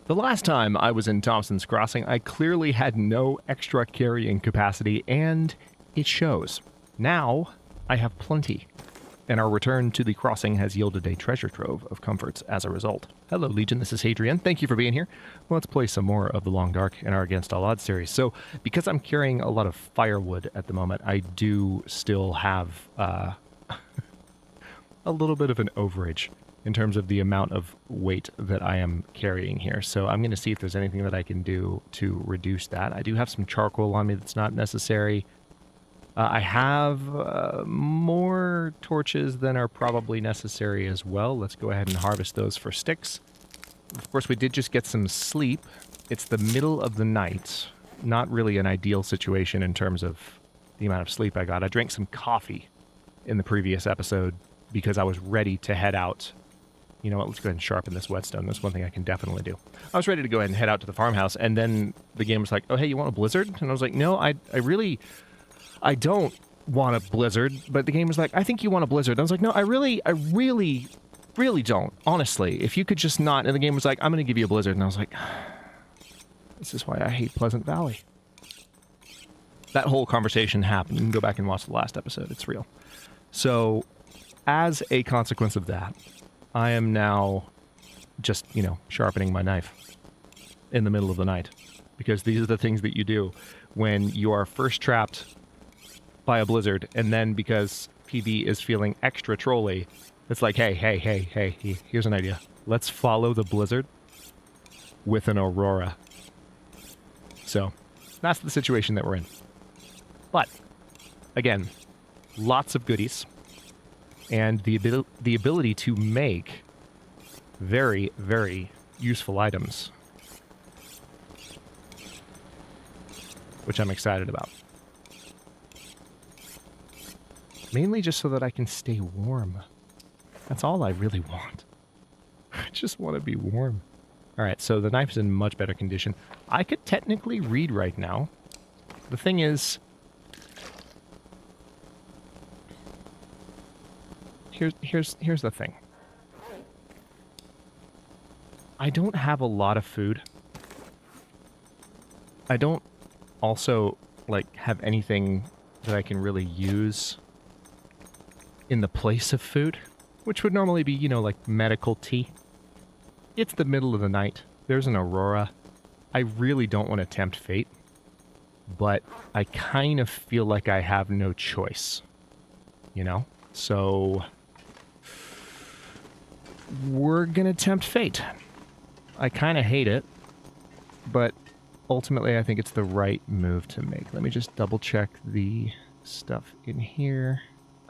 The last time I was in Thompson's Crossing, I clearly had no extra carrying capacity, and it shows. Now, I have plenty, and our return to the crossing has yielded a treasure trove of comforts as a result. Hello, Legion, this is Hadrian. Thank you for being here. Let's play some more of the Long Dark in our Against All Odds series. So, because I'm carrying a lot of firewood at the moment, I do still have a little bit of an overage in terms of the amount of weight that I am carrying here. So I'm going to see if there's anything that I can do to reduce that. I do have some charcoal on me that's not necessary. I have more torches than are probably necessary as well. Let's go ahead and harvest those for sticks. Of course, we did just get some sleep. It's the middle of the night. Not really an ideal situation in terms of the amount of sleep I got. I drank some coffee in the previous episode because I was ready to head out. You know what, let's go ahead and sharpen this whetstone. That's one thing I can definitely do. I was ready to go ahead and head out to the farmhouse, and then the game was like, oh, hey, you want a blizzard? And I was like, no, I don't want a blizzard. But the game was like, I think you want a blizzard. And I was like, no, I really don't, honestly. If you could just not. And the game was like, I'm going to give you a blizzard. And I was like, this is why I hate Pleasant Valley. That whole conversation happened. You can go back and watch the last episode. It's real. So, as a consequence of that, I am now just, sharpening my knife in the middle of the night. Because these are the things that you do when you are first trapped by a blizzard, and then because PB is feeling extra trolly, it's like, hey, here's an idea. Let's follow the blizzard with an aurora. So, that's the situation that we're in. But, again, lots of goodies. And the ability to make very, very useful items. Which I'm excited about. Mainly just so that I can stay warm. That's all I really want. I just want to be warm. Alright, so the knife's in much better condition. I could technically read right now. The thing is, Here's the thing. I don't have a lot of food. I don't also, have anything that I can really use in the place of food, which would normally be, medical tea. It's the middle of the night. There's an aurora. I really don't want to tempt fate, but I kind of feel like I have no choice, So we're gonna tempt fate. I kind of hate it, but ultimately I think it's the right move to make. Let me just double check the stuff in here.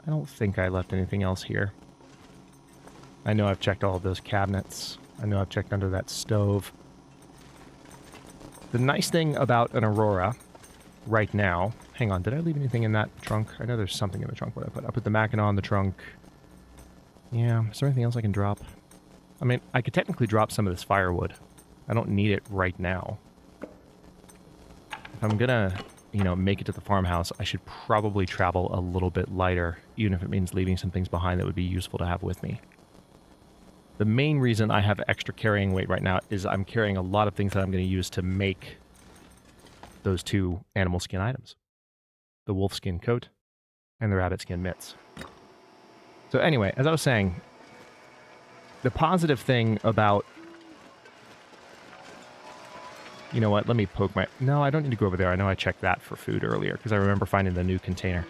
I don't think I left anything else here. I know I've checked all of those cabinets. I know I've checked under that stove. The nice thing about an aurora right now... Hang on, did I leave anything in that trunk? I know there's something in the trunk. What I put the Mackinac in the trunk. Yeah, is there anything else I can drop? I mean, I could technically drop some of this firewood. I don't need it right now. If I'm gonna, make it to the farmhouse, I should probably travel a little bit lighter, even if it means leaving some things behind that would be useful to have with me. The main reason I have extra carrying weight right now is I'm carrying a lot of things that I'm going to use to make those two animal skin items. The wolf skin coat and the rabbit skin mitts. So anyway, as I was saying, the positive thing about... You know what, let me poke my... No, I don't need to go over there. I know I checked that for food earlier, because I remember finding the new container.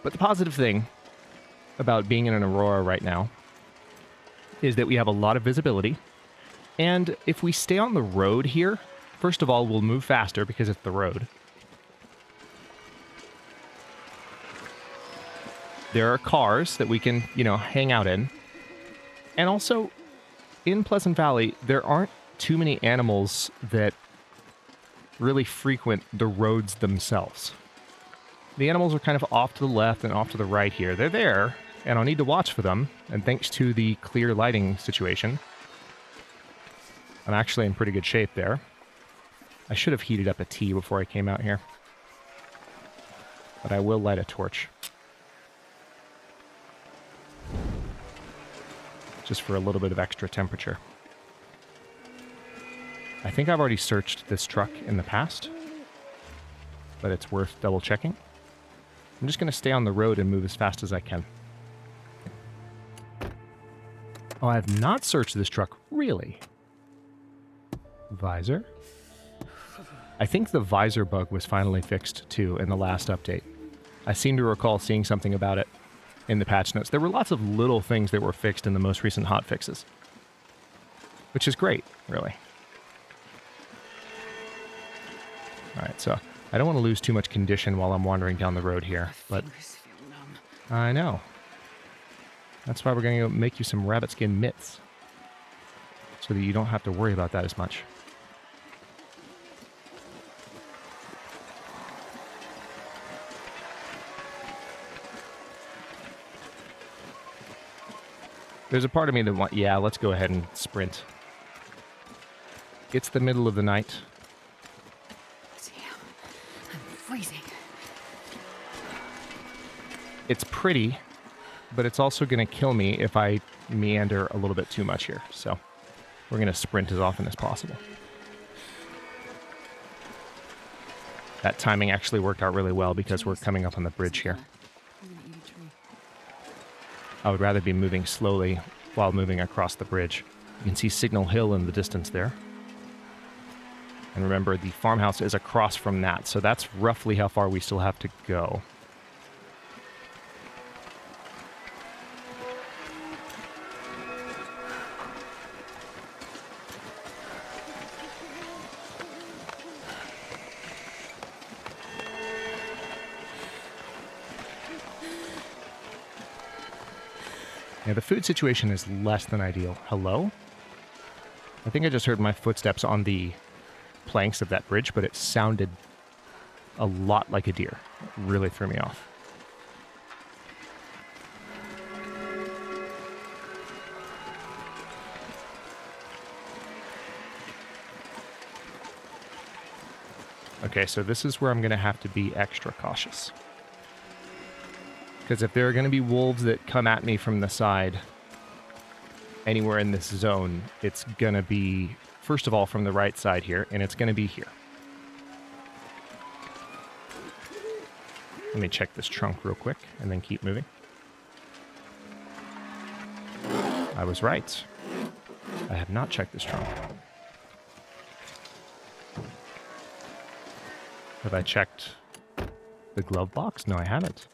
But the positive thing about being in an aurora right now is that we have a lot of visibility. And if we stay on the road here, first of all, we'll move faster because it's the road. There are cars that we can, hang out in. And also, in Pleasant Valley, there aren't too many animals that really frequent the roads themselves. The animals are kind of off to the left and off to the right here. They're there, and I'll need to watch for them. And thanks to the clear lighting situation, I'm actually in pretty good shape there. I should have heated up a tea before I came out here. But I will light a torch. Just for a little bit of extra temperature. I think I've already searched this truck in the past, but it's worth double checking. I'm just going to stay on the road and move as fast as I can. Oh, I have not searched this truck. Really? Visor? I think the visor bug was finally fixed, too, in the last update. I seem to recall seeing something about it in the patch notes. There were lots of little things that were fixed in the most recent hotfixes, which is great, really. All right, so I don't want to lose too much condition while I'm wandering down the road here, but I know. That's why we're going to go make you some rabbit skin mitts, so that you don't have to worry about that as much. There's a part of me that wants, yeah, let's go ahead and sprint. It's the middle of the night. Damn, I'm freezing. It's pretty, but it's also going to kill me if I meander a little bit too much here. So we're going to sprint as often as possible. That timing actually worked out really well because we're coming up on the bridge here. I would rather be moving slowly while moving across the bridge. You can see Signal Hill in the distance there. And remember, the farmhouse is across from that, so that's roughly how far we still have to go. Yeah, the food situation is less than ideal. Hello? I think I just heard my footsteps on the planks of that bridge, but it sounded a lot like a deer. It really threw me off. Okay, so this is where I'm going to have to be extra cautious. Because if there are going to be wolves that come at me from the side anywhere in this zone, it's going to be, first of all, from the right side here, and it's going to be here. Let me check this trunk real quick and then keep moving. I was right. I have not checked this trunk. Have I checked the glove box? No, I haven't.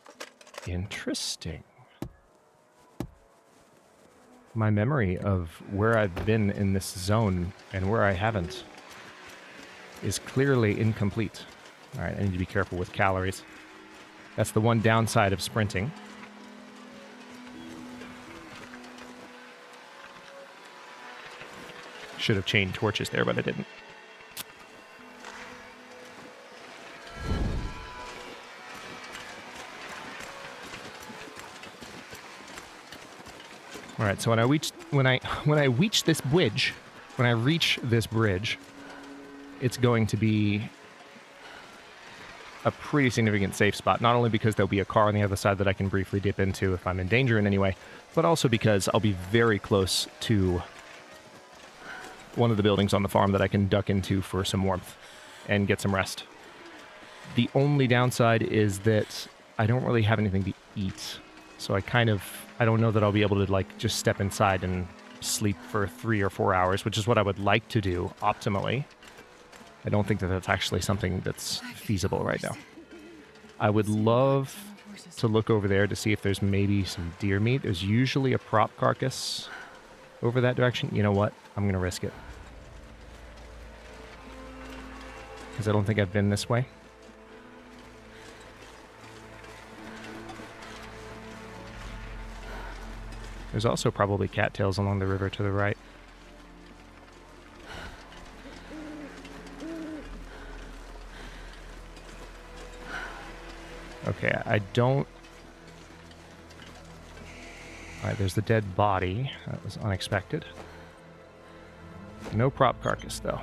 Interesting. My memory of where I've been in this zone and where I haven't is clearly incomplete. All right, I need to be careful with calories. That's the one downside of sprinting. Should have chained torches there, but I didn't. All right, so when I reach this bridge, it's going to be a pretty significant safe spot. Not only because there'll be a car on the other side that I can briefly dip into if I'm in danger in any way, but also because I'll be very close to one of the buildings on the farm that I can duck into for some warmth and get some rest. The only downside is that I don't really have anything to eat. So I don't know that I'll be able to just step inside and sleep for 3 or 4 hours, which is what I would like to do optimally. I don't think that that's actually something that's feasible right now. I would love to look over there to see if there's maybe some deer meat. There's usually a prop carcass over that direction. You know what? I'm going to risk it. Because I don't think I've been this way. There's also probably cattails along the river to the right. Okay, I don't... Alright, there's the dead body. That was unexpected. No prop carcass, though.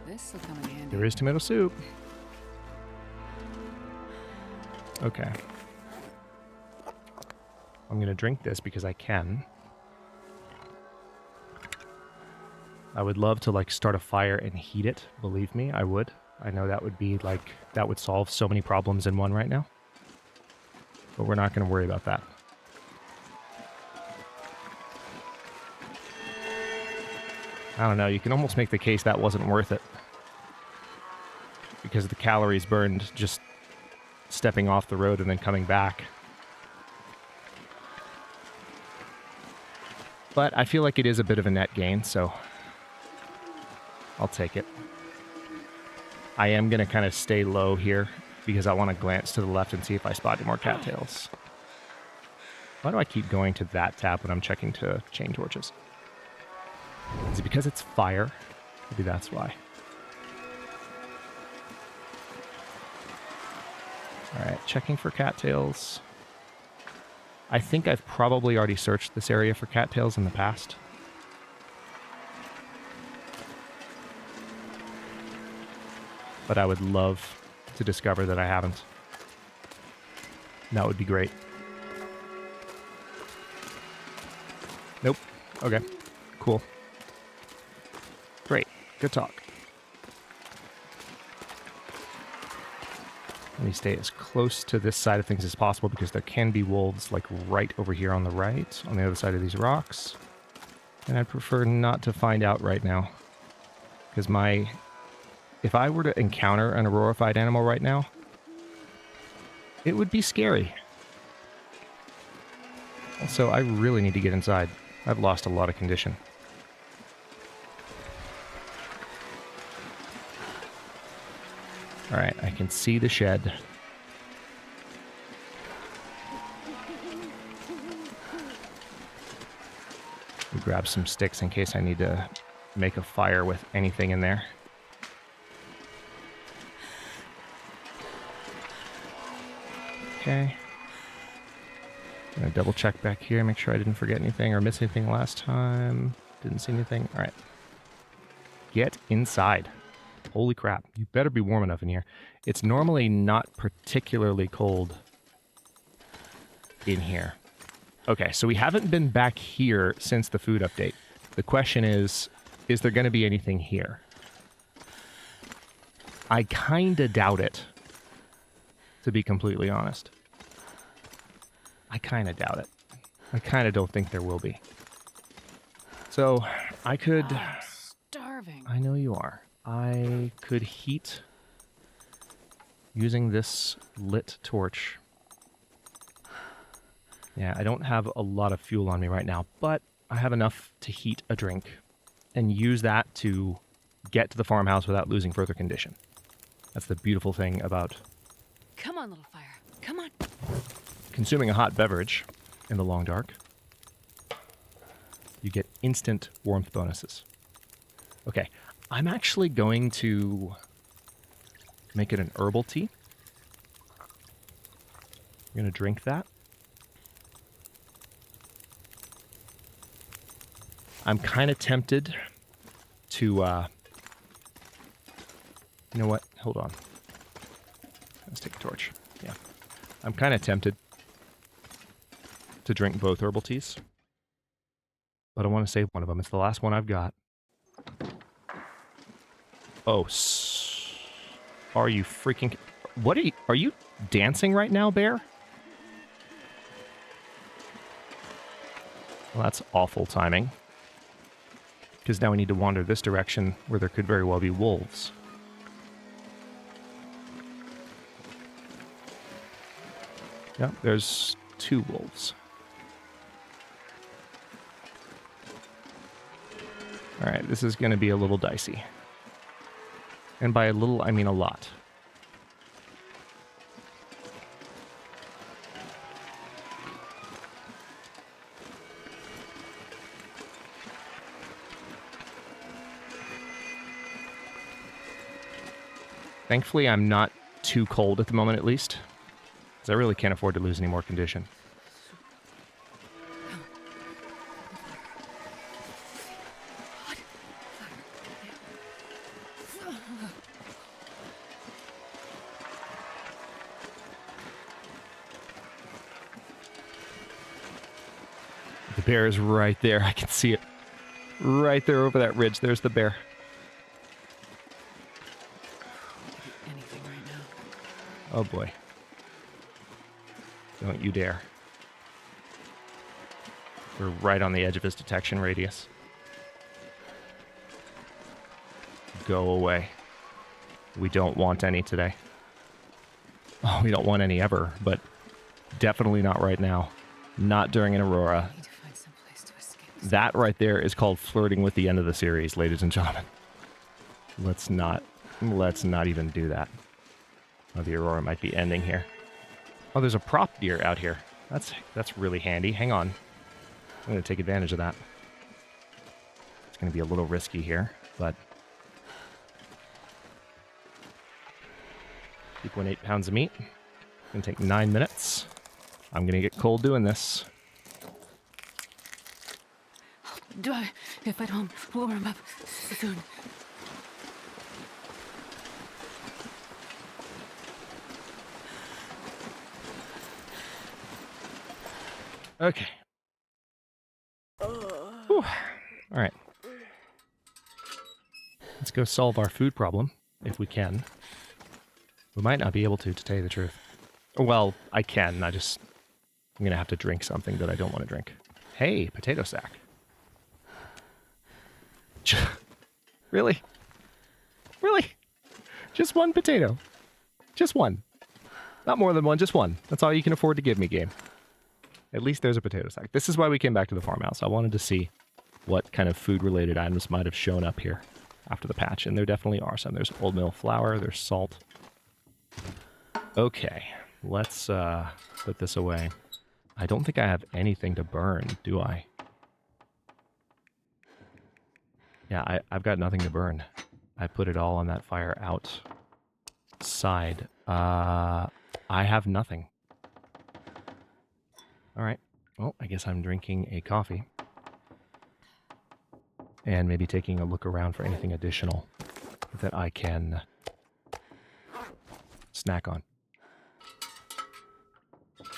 This'll come in handy. There is tomato soup. Okay. I'm going to drink this because I can. I would love to, like, start a fire and heat it. Believe me, I would. I know that would be, like, that would solve so many problems in one right now. But we're not going to worry about that. I don't know, you can almost make the case that wasn't worth it. Because the calories burned just stepping off the road and then coming back. But I feel like it is a bit of a net gain, so I'll take it. I am going to kind of stay low here because I want to glance to the left and see if I spot any more cattails. Why do I keep going to that tab when I'm checking to chain torches? Is it because it's fire? Maybe that's why. Alright, checking for cattails. I think I've probably already searched this area for cattails in the past. But I would love to discover that I haven't. That would be great. Nope. Okay. Cool. Great. Good talk. Let me stay as close to this side of things as possible because there can be wolves like right over here on the right, on the other side of these rocks. And I'd prefer not to find out right now. Because if I were to encounter an aurorified animal right now, it would be scary. Also, I really need to get inside. I've lost a lot of condition. Alright, I can see the shed. We grab some sticks in case I need to make a fire with anything in there. Okay. I'm gonna double check back here, make sure I didn't forget anything or miss anything last time. Didn't see anything. Alright. Get inside. Holy crap. You better be warm enough in here. It's normally not particularly cold in here. Okay, so we haven't been back here since the food update. The question is there going to be anything here? I kinda doubt it, to be completely honest. I kinda doubt it. I kinda don't think there will be. So, I could... I'm starving. I know you are. I could heat using this lit torch. Yeah, I don't have a lot of fuel on me right now, but I have enough to heat a drink and use that to get to the farmhouse without losing further condition. That's the beautiful thing about Come on, little fire. Come on. consuming a hot beverage in the long dark. You get instant warmth bonuses. Okay, I'm actually going to make it an herbal tea. I'm going to drink that. I'm kind of tempted to, you know what? Hold on. Let's take a torch. Yeah. I'm kind of tempted to drink both herbal teas. But I want to save one of them. It's the last one I've got. Oh, are you freaking... What are you dancing right now, bear? Well, that's awful timing. Because now we need to wander this direction where there could very well be wolves. Yep, there's 2 wolves. Alright, this is going to be a little dicey. And by a little, I mean a lot. Thankfully, I'm not too cold at the moment, at least. Because I really can't afford to lose any more condition. The bear is right there. I can see it. Right there over that ridge. There's the bear. Anything right now. Oh boy. Don't you dare. We're right on the edge of his detection radius. Go away. We don't want any today. Oh, we don't want any ever, but definitely not right now. Not during an aurora. I need to find some place to escape. That right there is called flirting with the end of the series, ladies and gentlemen. Let's not even do that. Oh, the aurora might be ending here. Oh, there's a prop deer out here. That's really handy. Hang on. I'm going to take advantage of that. It's going to be a little risky here, but 2.8 pounds of meat. Going to take 9 minutes. I'm going to get cold doing this. Do I get back home? Warm up soon. Okay. Whew. All right. Let's go solve our food problem, if we can. We might not be able to tell you the truth. Well, I can. I'm going to have to drink something that I don't want to drink. Hey, potato sack. Really? Really? Just one potato. Just one. Not more than one, just one. That's all you can afford to give me, game. At least there's a potato sack. This is why we came back to the farmhouse. I wanted to see what kind of food-related items might have shown up here after the patch, and there definitely are some. There's old mill flour, there's salt. Okay, let's put this away. I don't think I have anything to burn, do I? Yeah, I've got nothing to burn. I put it all on that fire outside. I have nothing. All right. Well, I guess I'm drinking a coffee. And maybe taking a look around for anything additional that I can snack on.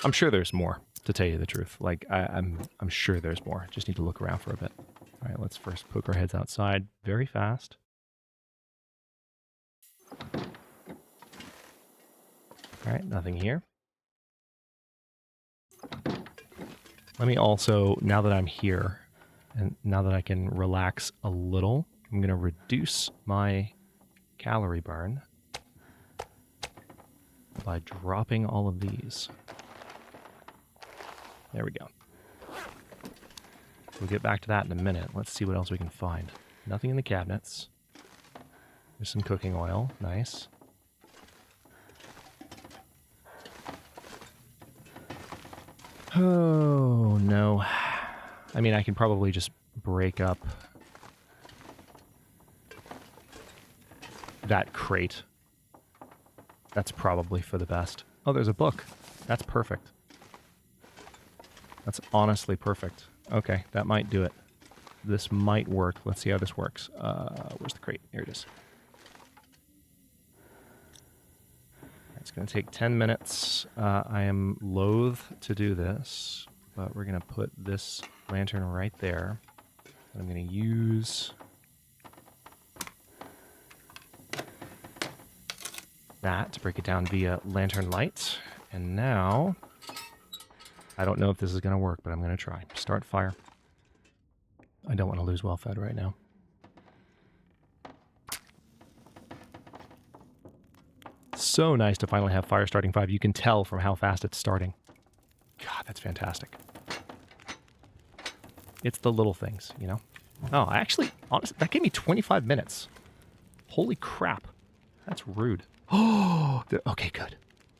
I'm sure there's more, to tell you the truth. Like, I'm sure there's more. Just need to look around for a bit. All right, let's first poke our heads outside very fast. All right, nothing here. Let me also, now that I'm here, and now that I can relax a little, I'm going to reduce my calorie burn by dropping all of these. There we go. We'll get back to that in a minute. Let's see what else we can find. Nothing in the cabinets. There's some cooking oil. Nice. Oh, no. I mean, I can probably just break up that crate. That's probably for the best. Oh, there's a book. That's perfect. That's honestly perfect. Okay, that might do it. This might work. Let's see how this works. Where's the crate? Here it is. It's going to take 10 minutes. I am loath to do this, but we're going to put this lantern right there. And I'm going to use that to break it down via lantern light. And now, I don't know if this is going to work, but I'm going to try. Start fire. I don't want to lose well fed right now. So nice to finally have fire starting 5. You can tell from how fast it's starting. God, that's fantastic. It's the little things, you know? Oh, I actually, honestly, that gave me 25 minutes. Holy crap. That's rude. Oh, okay, good.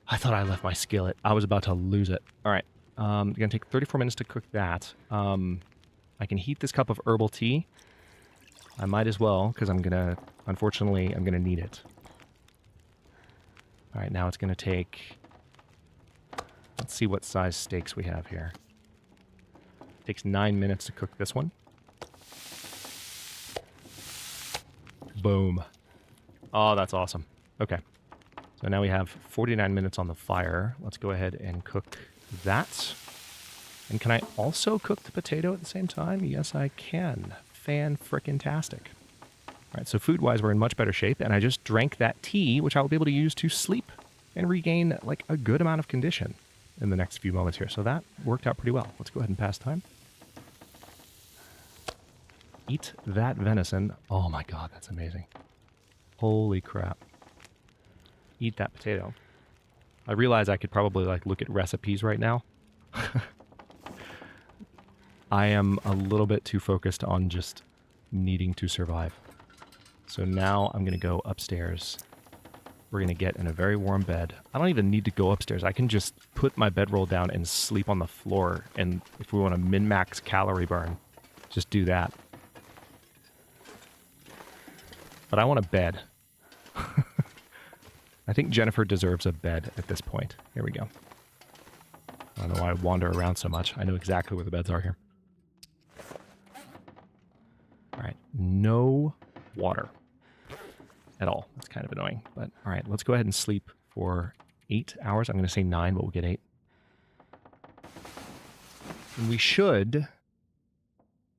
I thought I left my skillet. I was about to lose it. All right. It's going to take 34 minutes to cook that. I can heat this cup of herbal tea. I might as well, because unfortunately, I'm going to need it. All right, now it's going to take, let's see what size steaks we have here. It takes 9 minutes to cook this one. Boom. Oh, that's awesome. Okay. So now we have 49 minutes on the fire. Let's go ahead and cook that. And can I also cook the potato at the same time? Yes, I can. fan-frickin-tastic. All right, so food-wise, we're in much better shape, and I just drank that tea, which I will be able to use to sleep and regain, like, a good amount of condition in the next few moments here. So that worked out pretty well. Let's go ahead and pass time. Eat that venison. Oh my god, that's amazing. Holy crap. Eat that potato. I realize I could probably, like, look at recipes right now. I am a little bit too focused on just needing to survive. So now I'm going to go upstairs. We're going to get in a very warm bed. I don't even need to go upstairs. I can just put my bedroll down and sleep on the floor. And if we want to min-max calorie burn, just do that. But I want a bed. I think Jennifer deserves a bed at this point. Here we go. I don't know why I wander around so much. I know exactly where the beds are here. Alright, no water at all. That's kind of annoying. But alright, let's go ahead and sleep for 8 hours. I'm going to say 9, but we'll get 8. And we should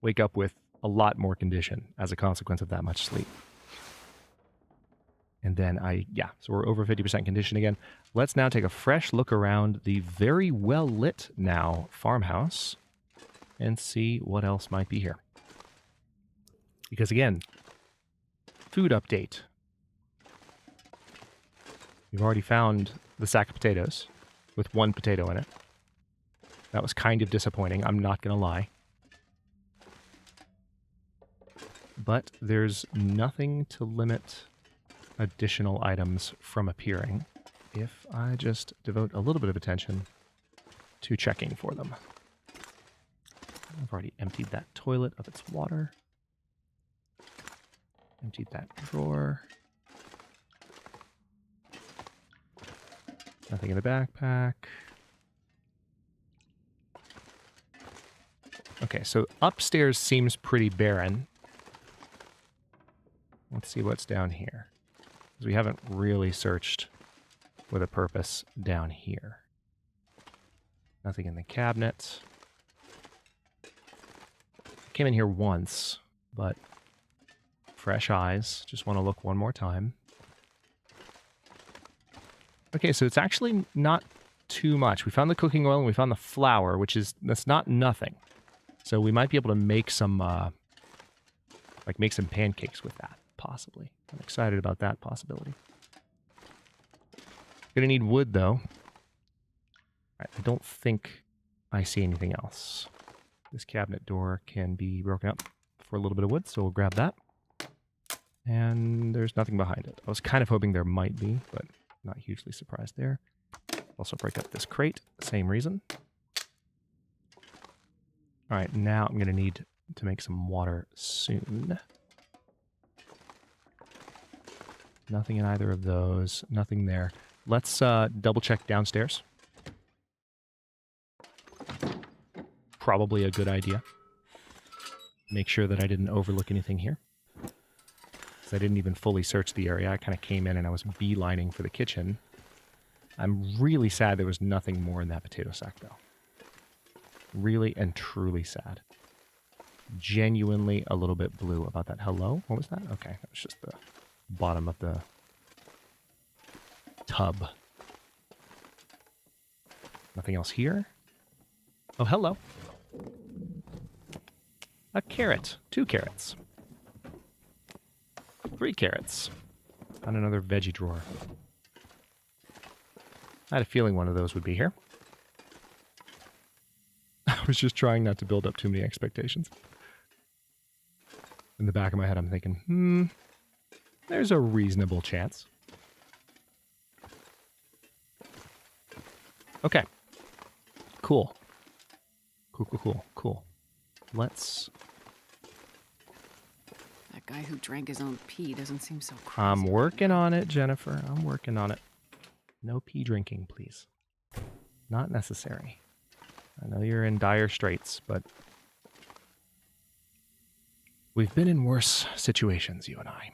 wake up with a lot more condition as a consequence of that much sleep. And then so we're over 50% condition again. Let's now take a fresh look around the very well lit now farmhouse and see what else might be here. Because again, food update. We've already found the sack of potatoes with 1 potato in it. That was kind of disappointing, I'm not going to lie. But there's nothing to limit additional items from appearing if I just devote a little bit of attention to checking for them. I've already emptied that toilet of its water. Emptied that drawer. Nothing in the backpack. Okay, so upstairs seems pretty barren. Let's see what's down here. Because we haven't really searched with a purpose down here. Nothing in the cabinet. Came in here once, but fresh eyes. Just want to look one more time. Okay, so it's actually not too much. We found the cooking oil and we found the flour, that's not nothing. So we might be able to make some, make some pancakes with that, possibly. I'm excited about that possibility. Gonna need wood, though. Alright, I don't think I see anything else. This cabinet door can be broken up for a little bit of wood, so we'll grab that. And there's nothing behind it. I was kind of hoping there might be, but not hugely surprised there. Also break up this crate, same reason. Alright, now I'm going to need to make some water soon. Nothing in either of those. Nothing there. Let's double check downstairs. Probably a good idea. Make sure that I didn't overlook anything here. Because I didn't even fully search the area. I kind of came in and I was beelining for the kitchen. I'm really sad there was nothing more in that potato sack, though. Really and truly sad. Genuinely a little bit blue about that. Hello? What was that? Okay, that was just the bottom of the tub. Nothing else here? Oh, hello. A carrot. 2 carrots. 3 carrots. And another veggie drawer. I had a feeling one of those would be here. I was just trying not to build up too many expectations. In the back of my head, I'm thinking, there's a reasonable chance. Okay. Cool. Cool. Let's... That guy who drank his own pee doesn't seem so crazy. I'm working on it, Jennifer. I'm working on it. No pee drinking, please. Not necessary. I know you're in dire straits, but we've been in worse situations, you and I.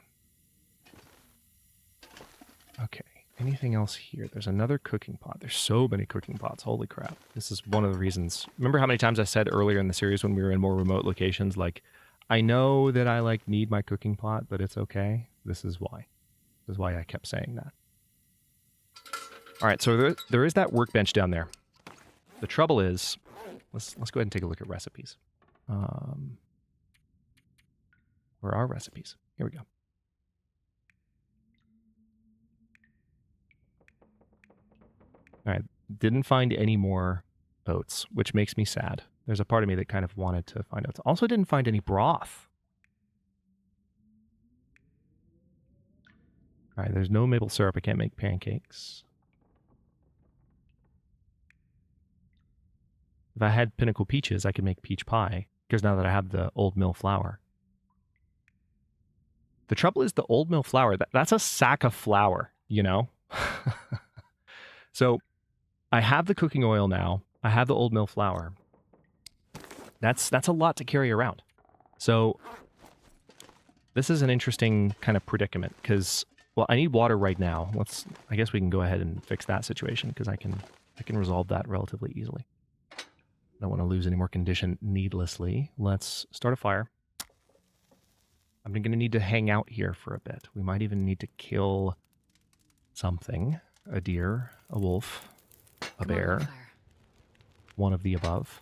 Okay, anything else here? There's another cooking pot. There's so many cooking pots. Holy crap. This is one of the reasons. Remember how many times I said earlier in the series when we were in more remote locations, like, I know that I like need my cooking pot, but it's okay. This is why. This is why I kept saying that. All right, so there is that workbench down there. The trouble is, let's go ahead and take a look at recipes. Where are recipes? Here we go. All right, didn't find any more oats, which makes me sad. There's a part of me that kind of wanted to find oats. Also didn't find any broth. All right, there's no maple syrup. I can't make pancakes. If I had pinnacle peaches, I could make peach pie, because now that I have the old mill flour. The trouble is the old mill flour, that's a sack of flour, you know? So I have the cooking oil now. I have the old mill flour. That's a lot to carry around. So this is an interesting kind of predicament because, well, I need water right now. I guess we can go ahead and fix that situation because I can resolve that relatively easily. I don't want to lose any more condition needlessly. Let's start a fire. I'm going to need to hang out here for a bit. We might even need to kill something. A deer, a wolf, a bear, one of the above.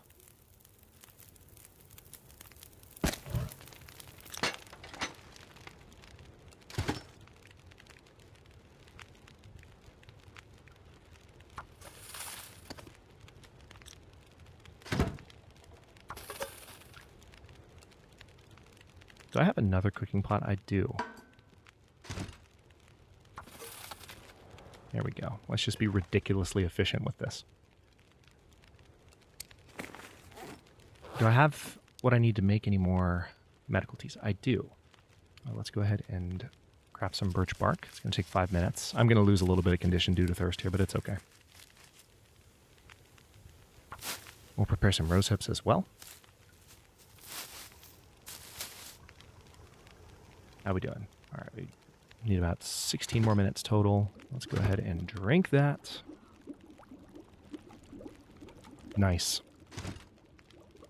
Do I have another cooking pot? I do. There we go. Let's just be ridiculously efficient with this. Do I have what I need to make any more medical teas? I do. Let's go ahead and craft some birch bark. It's going to take 5 minutes. I'm going to lose a little bit of condition due to thirst here, but it's okay. We'll prepare some rose hips as well. How we doing? All right, we need about 16 more minutes total. Let's go ahead and drink that. Nice.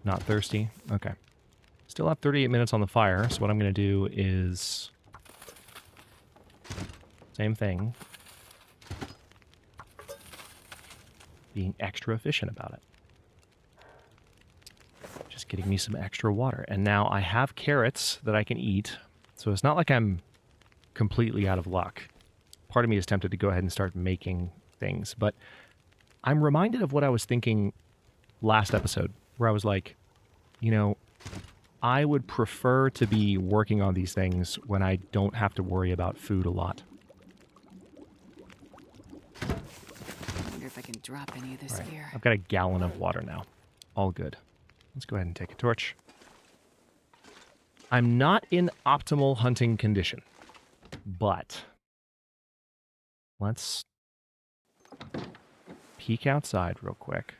Not thirsty? Okay. Still have 38 minutes on the fire, so what I'm going to do is... same thing. Being extra efficient about it. Just getting me some extra water. And now I have carrots that I can eat, so it's not like I'm completely out of luck. Part of me is tempted to go ahead and start making things, but I'm reminded of what I was thinking last episode, where I was like, you know, I would prefer to be working on these things when I don't have to worry about food a lot. I wonder if I can drop any of this here. I've got a gallon of water now. All good. Let's go ahead and take a torch. I'm not in optimal hunting condition, but let's peek outside real quick.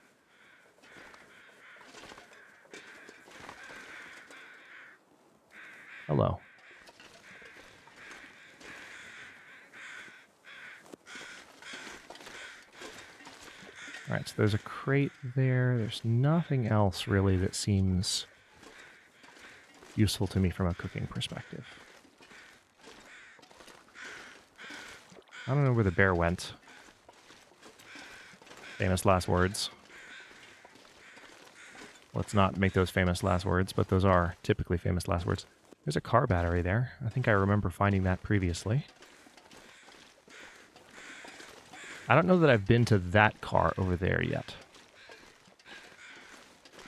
Hello. All right, so there's a crate there. There's nothing else really that seems useful to me from a cooking perspective. I don't know where the bear went. Famous last words. Let's not make those famous last words, but those are typically famous last words. There's a car battery there. I think I remember finding that previously. I don't know that I've been to that car over there yet.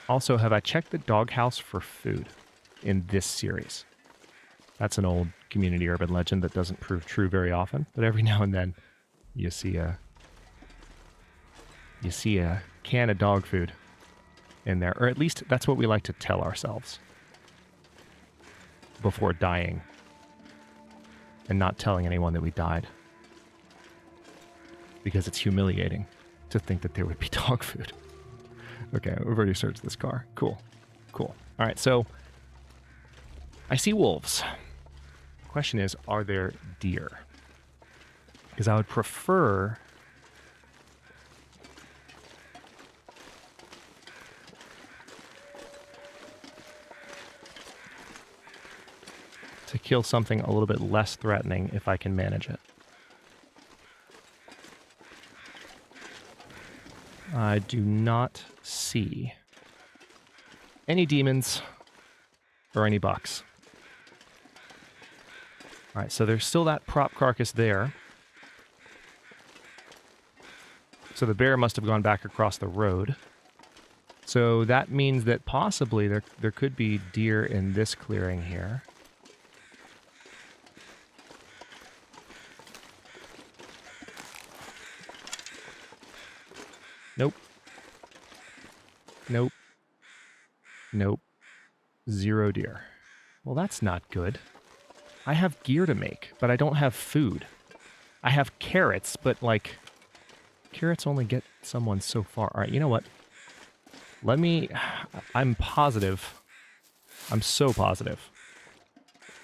Also, have I checked the doghouse for food in this series? That's an old community urban legend that doesn't prove true very often, but every now and then you see a can of dog food in there, or at least that's what we like to tell ourselves before dying and not telling anyone that we died, because it's humiliating to think that there would be dog food. Okay, we've already searched this car. Cool. All right, so I see wolves. The question is, are there deer? Because I would prefer... kill something a little bit less threatening if I can manage it. I do not see any demons or any bucks. All right, so there's still that prop carcass there. So the bear must have gone back across the road. So that means that possibly there could be deer in this clearing here. Nope. Nope. Nope. 0 deer. Well, that's not good. I have gear to make, but I don't have food. I have carrots, but, like, carrots only get someone so far. All right, you know what? I'm positive, I'm so positive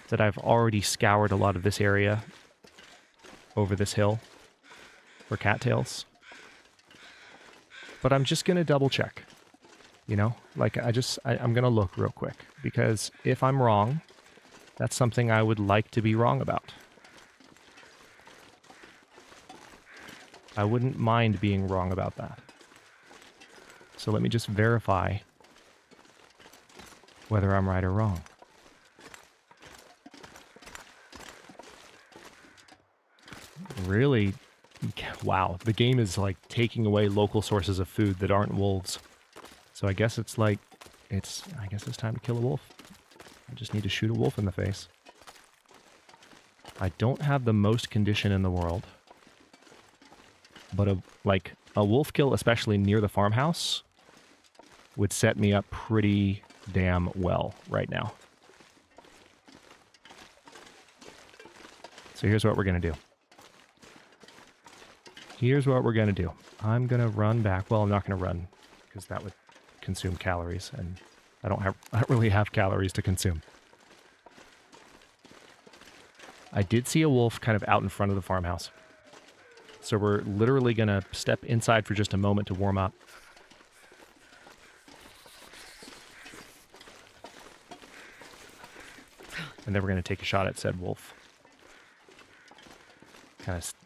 that I've already scoured a lot of this area over this hill for cattails. But I'm just going to double check, you know? Like, I'm going to look real quick, because if I'm wrong, that's something I would like to be wrong about. I wouldn't mind being wrong about that. So let me just verify whether I'm right or wrong. Really, wow, the game is like taking away local sources of food that aren't wolves. So I guess it's like, I guess it's time to kill a wolf. I just need to shoot a wolf in the face. I don't have the most condition in the world, but a wolf kill, especially near the farmhouse, would set me up pretty damn well right now. So here's what we're going to do. Here's what we're going to do. I'm going to run back. Well, I'm not going to run, because that would consume calories, and I don't really have calories to consume. I did see a wolf kind of out in front of the farmhouse. So we're literally going to step inside for just a moment to warm up. And then we're going to take a shot at said wolf.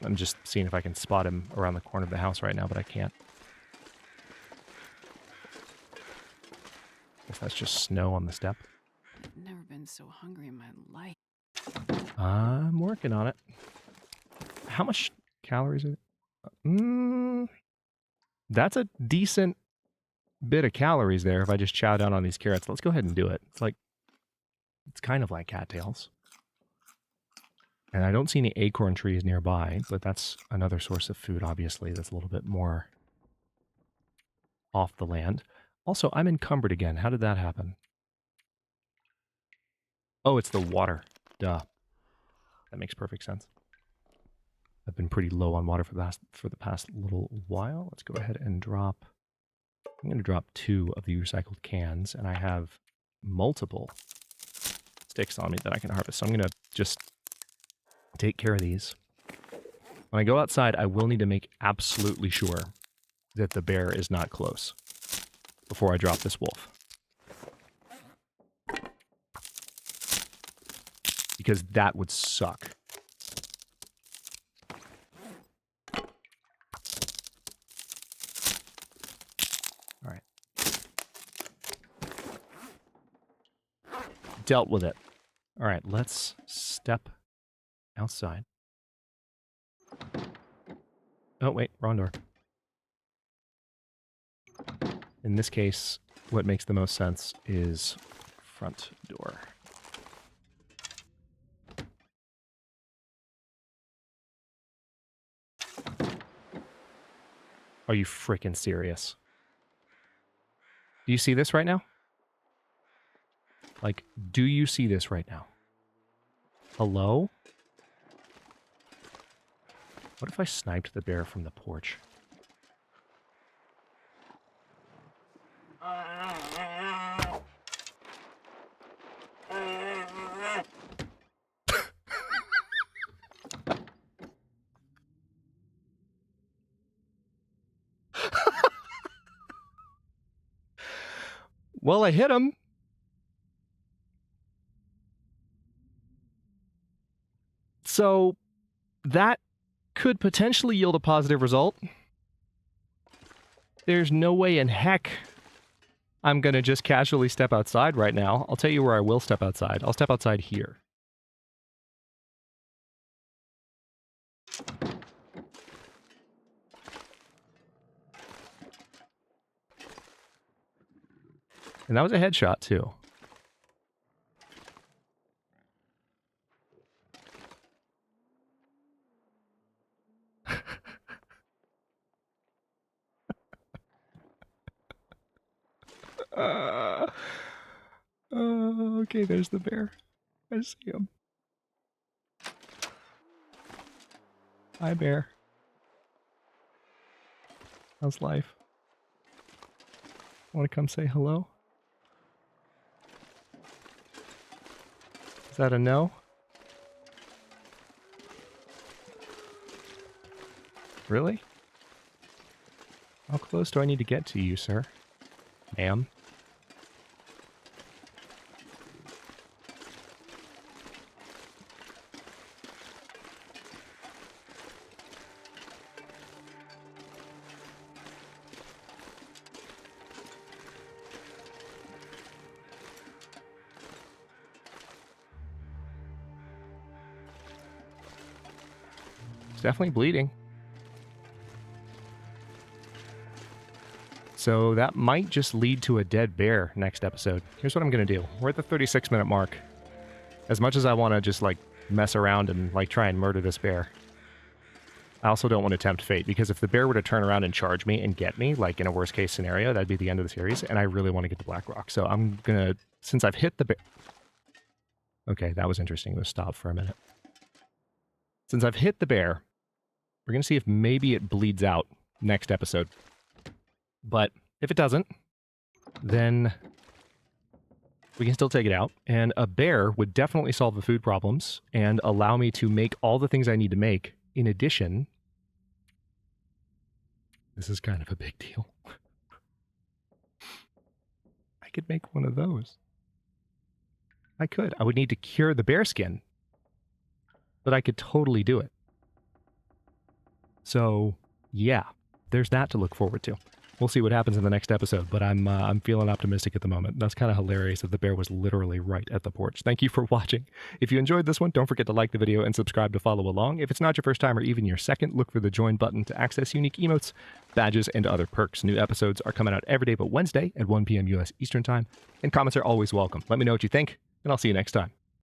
I'm just seeing if I can spot him around the corner of the house right now, but I can't. Guess that's just snow on the step. I've never been so hungry in my life. I'm working on it. How much calories is it? That's a decent bit of calories there if I just chow down on these carrots. Let's go ahead and do it. It's kind of like cattails. And I don't see any acorn trees nearby, but that's another source of food, obviously, that's a little bit more off the land. Also, I'm encumbered again. How did that happen? Oh, it's the water. Duh. That makes perfect sense. I've been pretty low on water for the past little while. Let's go ahead and drop... I'm going to drop 2 of the recycled cans, and I have multiple sticks on me that I can harvest. So I'm going to just take care of these. When I go outside, I will need to make absolutely sure that the bear is not close before I drop this wolf. Because that would suck. All right. Dealt with it. All right, let's step outside. Oh, wait, wrong door. In this case, what makes the most sense is front door. Are you freaking serious? Do you see this right now? Like, do you see this right now? Hello? What if I sniped the bear from the porch? Well, I hit him. So that could potentially yield a positive result. There's no way in heck I'm going to just casually step outside right now. I'll tell you where I will step outside. I'll step outside here. And that was a headshot, too. Okay, there's the bear. I see him. Hi, bear. How's life? Want to come say hello? Is that a no? Really? How close do I need to get to you, sir? Ma'am? It's definitely bleeding. So that might just lead to a dead bear next episode. Here's what I'm going to do. We're at the 36-minute mark. As much as I want to just, like, mess around and, like, try and murder this bear, I also don't want to tempt fate, because if the bear were to turn around and charge me and get me, like, in a worst-case scenario, that'd be the end of the series, and I really want to get to Blackrock. So I'm going to, since I've hit the bear... Okay, that was interesting. Let's stop for a minute. Since I've hit the bear, we're going to see if maybe it bleeds out next episode. But if it doesn't, then we can still take it out. And a bear would definitely solve the food problems and allow me to make all the things I need to make. In addition, this is kind of a big deal. I could make one of those. I could. I would need to cure the bear skin, but I could totally do it. So, yeah, there's that to look forward to. We'll see what happens in the next episode, but I'm feeling optimistic at the moment. That's kind of hilarious that the bear was literally right at the porch. Thank you for watching. If you enjoyed this one, don't forget to like the video and subscribe to follow along. If it's not your first time or even your second, look for the join button to access unique emotes, badges, and other perks. New episodes are coming out every day but Wednesday at 1 p.m. US Eastern Time, and comments are always welcome. Let me know what you think, and I'll see you next time.